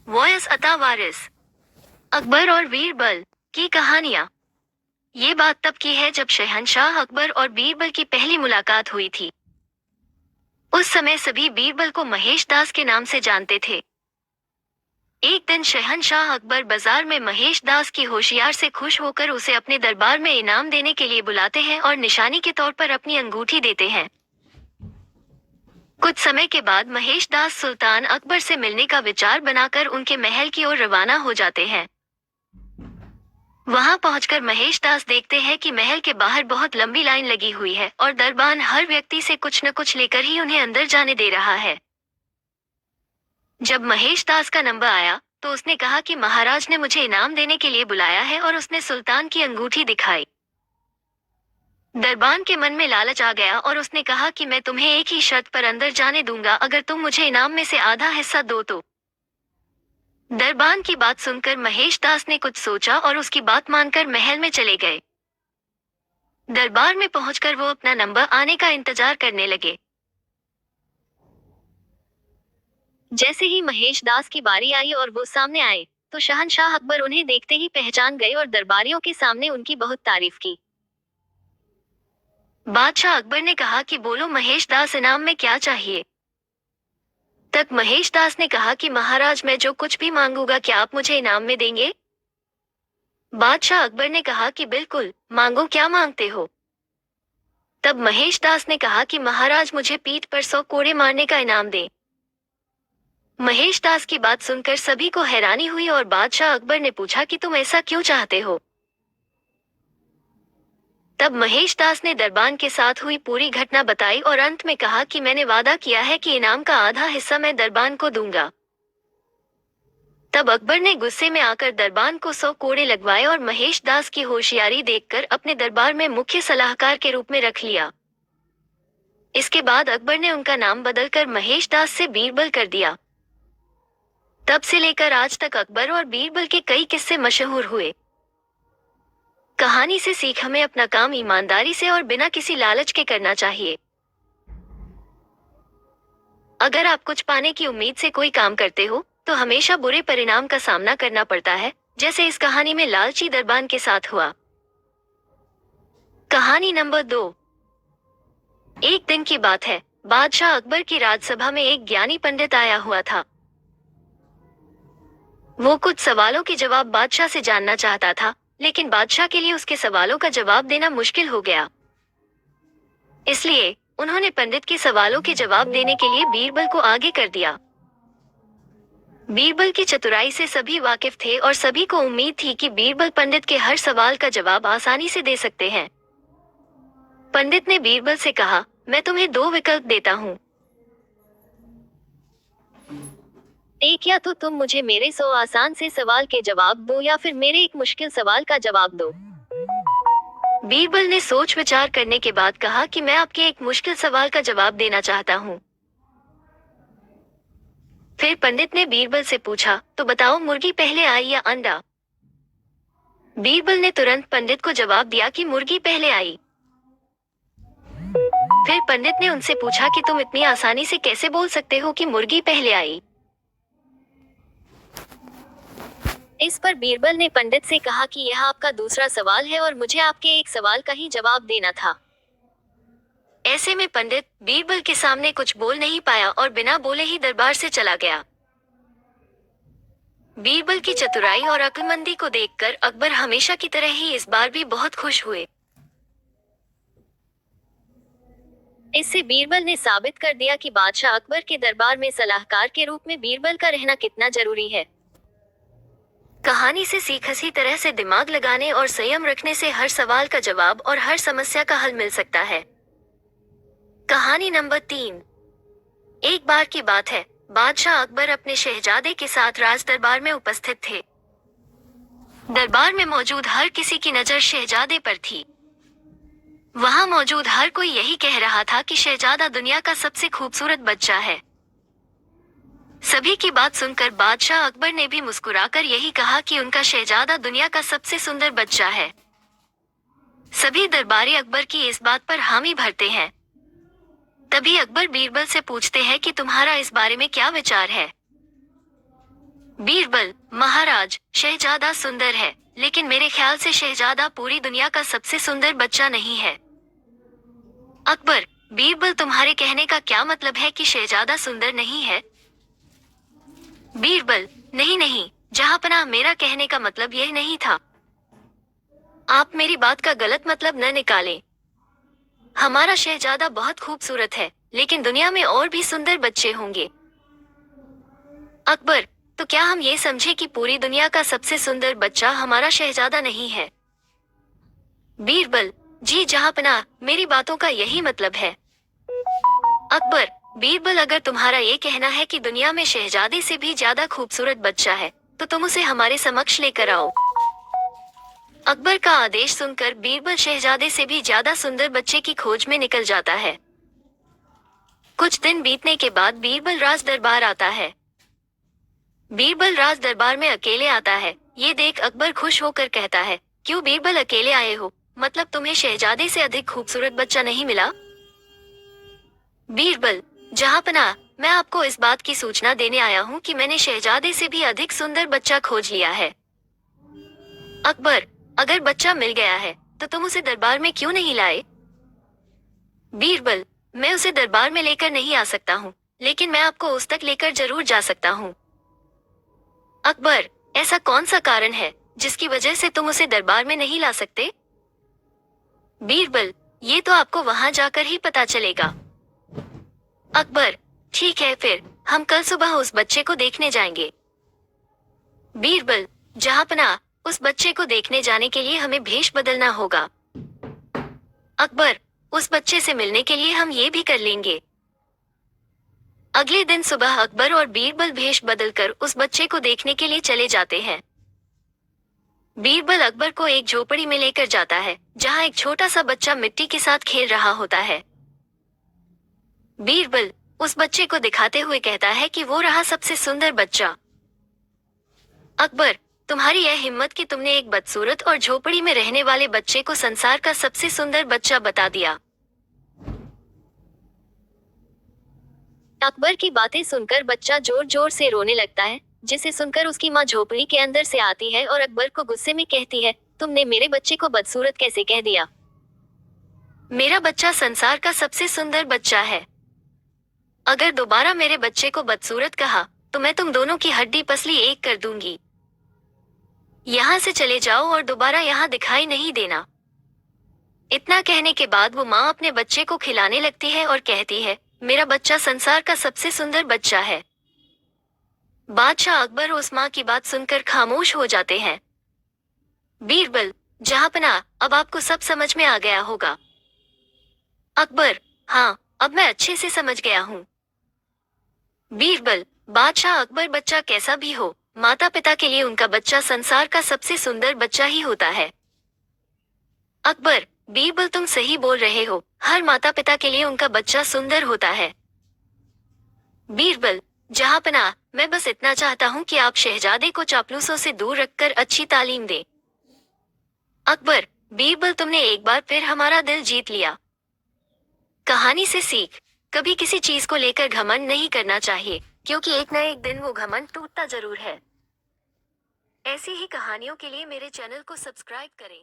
Voice अता वारिस। अकबर और बीरबल की कहानियां। ये बात तब की है जब शहंशाह अकबर और बीरबल की पहली मुलाकात हुई थी। उस समय सभी बीरबल को महेश दास के नाम से जानते थे। एक दिन शहंशाह अकबर बाजार में महेश दास की होशियार से खुश होकर उसे अपने दरबार में इनाम देने के लिए बुलाते हैं और निशानी के तौर पर अपनी अंगूठी देते हैं। कुछ समय के बाद महेश दास सुल्तान अकबर से मिलने का विचार बनाकर उनके महल की ओर रवाना हो जाते हैं। वहां पहुंचकर महेश दास देखते हैं कि महल के बाहर बहुत लंबी लाइन लगी हुई है और दरबान हर व्यक्ति से कुछ न कुछ लेकर ही उन्हें अंदर जाने दे रहा है। जब महेश दास का नंबर आया तो उसने कहा कि महाराज ने मुझे इनाम देने के लिए बुलाया है और उसने सुल्तान की अंगूठी दिखाई। दरबान के मन में लालच आ गया और उसने कहा कि मैं तुम्हें एक ही शर्त पर अंदर जाने दूंगा, अगर तुम मुझे इनाम में से आधा हिस्सा दो तो। दरबान की बात सुनकर महेश दास ने कुछ सोचा और उसकी बात मानकर महल में चले गए। दरबार में पहुंचकर वो अपना नंबर आने का इंतजार करने लगे। जैसे ही महेश दास की बारी आई और वो सामने आए तो शहंशाह अकबर उन्हें देखते ही पहचान गए और दरबारियों के सामने उनकी बहुत तारीफ की। बादशाह अकबर ने कहा कि बोलो महेश दास, इनाम में क्या चाहिए। तब महेश दास ने कहा कि महाराज, मैं जो कुछ भी मांगूंगा क्या आप मुझे इनाम में देंगे। बादशाह अकबर ने कहा कि बिल्कुल, मांगो, क्या मांगते हो। तब महेश दास ने कहा कि महाराज मुझे पीठ पर 100 कोड़े मारने का इनाम दें। महेश दास की बात सुनकर सभी को हैरानी हुई और बादशाह अकबर ने पूछा कि तुम ऐसा क्यों चाहते हो। तब महेश दास ने दरबान के साथ हुई पूरी घटना बताई और अंत में कहा कि मैंने वादा किया है कि इनाम का आधा हिस्सा मैं दरबान को दूंगा। तब अकबर ने गुस्से में आकर दरबान को 100 कोड़े लगवाए और महेश दास की होशियारी देखकर अपने दरबार में मुख्य सलाहकार के रूप में रख लिया। इसके बाद अकबर ने उनका नाम बदलकर महेश दास से बीरबल कर दिया। तब से लेकर आज तक अकबर और बीरबल के कई किस्से मशहूर हुए। कहानी से सीख, हमें अपना काम ईमानदारी से और बिना किसी लालच के करना चाहिए। अगर आप कुछ पाने की उम्मीद से कोई काम करते हो तो हमेशा बुरे परिणाम का सामना करना पड़ता है, जैसे इस कहानी में लालची दरबान के साथ हुआ। कहानी नंबर 2। एक दिन की बात है, बादशाह अकबर की राजसभा में एक ज्ञानी पंडित आया हुआ था। वो कुछ सवालों के जवाब बादशाह से जानना चाहता था, लेकिन बादशाह के लिए उसके सवालों का जवाब देना मुश्किल हो गया। इसलिए उन्होंने पंडित के सवालों के जवाब देने के लिए बीरबल को आगे कर दिया। बीरबल की चतुराई से सभी वाकिफ थे और सभी को उम्मीद थी कि बीरबल पंडित के हर सवाल का जवाब आसानी से दे सकते हैं। पंडित ने बीरबल से कहा, मैं तुम्हें 2 विकल्प देता हूँ। एक, या तो तुम मुझे मेरे 100 आसान से सवाल के जवाब दो या फिर मेरे एक मुश्किल सवाल का जवाब दो। बीरबल ने सोच विचार करने के बाद कहा कि मैं आपके एक मुश्किल सवाल का जवाब देना चाहता हूँ। फिर पंडित ने बीरबल से पूछा, तो बताओ, मुर्गी पहले आई या अंडा। बीरबल ने तुरंत पंडित को जवाब दिया कि मुर्गी पहले आई। फिर पंडित ने उनसे पूछा कि तुम इतनी आसानी से कैसे बोल सकते हो कि मुर्गी पहले आई। इस पर बीरबल ने पंडित से कहा कि यह आपका दूसरा सवाल है और मुझे आपके एक सवाल का ही जवाब देना था। ऐसे में पंडित बीरबल के सामने कुछ बोल नहीं पाया और बिना बोले ही दरबार से चला गया। बीरबल की चतुराई और अक्लमंदी को देखकर अकबर हमेशा की तरह ही इस बार भी बहुत खुश हुए। इससे बीरबल ने साबित कर दिया कि बादशाह अकबर के दरबार में सलाहकार के रूप में बीरबल का रहना कितना जरूरी है। कहानी से सीख, इसी तरह से दिमाग लगाने और संयम रखने से हर सवाल का जवाब और हर समस्या का हल मिल सकता है। कहानी नंबर 3। एक बार की बात है, बादशाह अकबर अपने शहजादे के साथ राज दरबार में उपस्थित थे। दरबार में मौजूद हर किसी की नजर शहजादे पर थी। वहां मौजूद हर कोई यही कह रहा था कि शहजादा दुनिया का सबसे खूबसूरत बच्चा है। सभी की बात सुनकर बादशाह अकबर ने भी मुस्कुराकर यही कहा कि उनका शहजादा दुनिया का सबसे सुंदर बच्चा है। सभी दरबारी अकबर की इस बात पर हामी भरते हैं। तभी अकबर बीरबल से पूछते हैं कि तुम्हारा इस बारे में क्या विचार है। बीरबल, महाराज, शहजादा सुंदर है, लेकिन मेरे ख्याल से शहजादा पूरी दुनिया का सबसे सुंदर बच्चा नहीं है। अकबर, बीरबल तुम्हारे कहने का क्या मतलब है कि शहजादा सुंदर नहीं है? बीरबल, नहीं नहीं, जहांपनाह, मेरा कहने का मतलब यह नहीं था। आप मेरी बात का गलत मतलब न निकालें। हमारा शहजादा बहुत खूबसूरत है, लेकिन दुनिया में और भी सुंदर बच्चे होंगे। अकबर, तो क्या हम ये समझे कि पूरी दुनिया का सबसे सुंदर बच्चा हमारा शहजादा नहीं है? बीरबल, जी जहांपनाह, मेरी बातों का यही मतलब है। अकबर, बीरबल, अगर तुम्हारा ये कहना है कि दुनिया में शहजादे से भी ज्यादा खूबसूरत बच्चा है, तो तुम उसे हमारे समक्ष लेकर आओ। अकबर का आदेश सुनकर बीरबल शहजादे से भी ज्यादा सुंदर बच्चे की खोज में निकल जाता है। कुछ दिन बीतने के बाद बीरबल राज दरबार आता है। बीरबल राज दरबार में अकेले आता है। ये देख अकबर खुश होकर कहता है, क्यों बीरबल, अकेले आए हो? मतलब तुम्हें शहजादे से अधिक खूबसूरत बच्चा नहीं मिला? बीरबल, जहांपनाह, मैं आपको इस बात की सूचना देने आया हूँ कि मैंने शहजादे से भी अधिक सुंदर बच्चा खोज लिया है। अकबर, अगर बच्चा मिल गया है, तो तुम उसे दरबार में क्यों नहीं लाए? बीरबल, मैं उसे दरबार में लेकर नहीं आ सकता हूँ, लेकिन मैं आपको उस तक लेकर जरूर जा सकता हूँ। अकबर, ऐसा कौन सा कारण है जिसकी वजह से तुम उसे दरबार में नहीं ला सकते? बीरबल, ये तो आपको वहां जाकर ही पता चलेगा। अकबर, ठीक है, फिर हम कल सुबह उस बच्चे को देखने जाएंगे। बीरबल, जहांपनाह, उस बच्चे को देखने जाने के लिए हमें भेष बदलना होगा। अकबर, उस बच्चे से मिलने के लिए हम ये भी कर लेंगे। अगले दिन सुबह अकबर और बीरबल भेष बदलकर उस बच्चे को देखने के लिए चले जाते हैं। बीरबल अकबर को एक झोपड़ी में लेकर जाता है, जहां एक छोटा सा बच्चा मिट्टी के साथ खेल रहा होता है। बीरबल उस बच्चे को दिखाते हुए कहता है कि वो रहा सबसे सुंदर बच्चा। अकबर, तुम्हारी यह हिम्मत कि तुमने एक बदसूरत और झोपड़ी में रहने वाले बच्चे को संसार का सबसे सुंदर बच्चा बता दिया। अकबर की बातें सुनकर बच्चा जोर जोर से रोने लगता है, जिसे सुनकर उसकी माँ झोपड़ी के अंदर से आती है और अकबर को गुस्से में कहती है, तुमने मेरे बच्चे को बदसूरत कैसे कह दिया? मेरा बच्चा संसार का सबसे सुंदर बच्चा है। अगर दोबारा मेरे बच्चे को बदसूरत कहा, तो मैं तुम दोनों की हड्डी पसली एक कर दूंगी। यहाँ से चले जाओ और दोबारा यहाँ दिखाई नहीं देना। इतना कहने के बाद वो माँ अपने बच्चे को खिलाने लगती है और कहती है, मेरा बच्चा संसार का सबसे सुंदर बच्चा है। बादशाह अकबर उस माँ की बात सुनकर खामोश हो जाते हैं। बीरबल, जहांपनाह, अब आपको सब समझ में आ गया होगा। अकबर, हाँ, अब मैं अच्छे से समझ गया हूँ। बीरबल, बादशाह अकबर, बच्चा कैसा भी हो, माता पिता के लिए उनका बच्चा संसार का सबसे सुंदर बच्चा ही होता है। अकबर, बीरबल, तुम सही बोल रहे हो, हर माता पिता के लिए उनका बच्चा सुंदर होता है। बीरबल, जहांपनाह, मैं बस इतना चाहता हूँ कि आप शहजादे को चापलूसों से दूर रखकर अच्छी तालीम दें। अकबर, बीरबल, तुमने एक बार फिर हमारा दिल जीत लिया। कहानी से सीख, कभी किसी चीज को लेकर घमंड नहीं करना चाहिए, क्योंकि एक न एक दिन वो घमंड टूटता जरूर है। ऐसी ही कहानियों के लिए मेरे चैनल को सब्सक्राइब करें।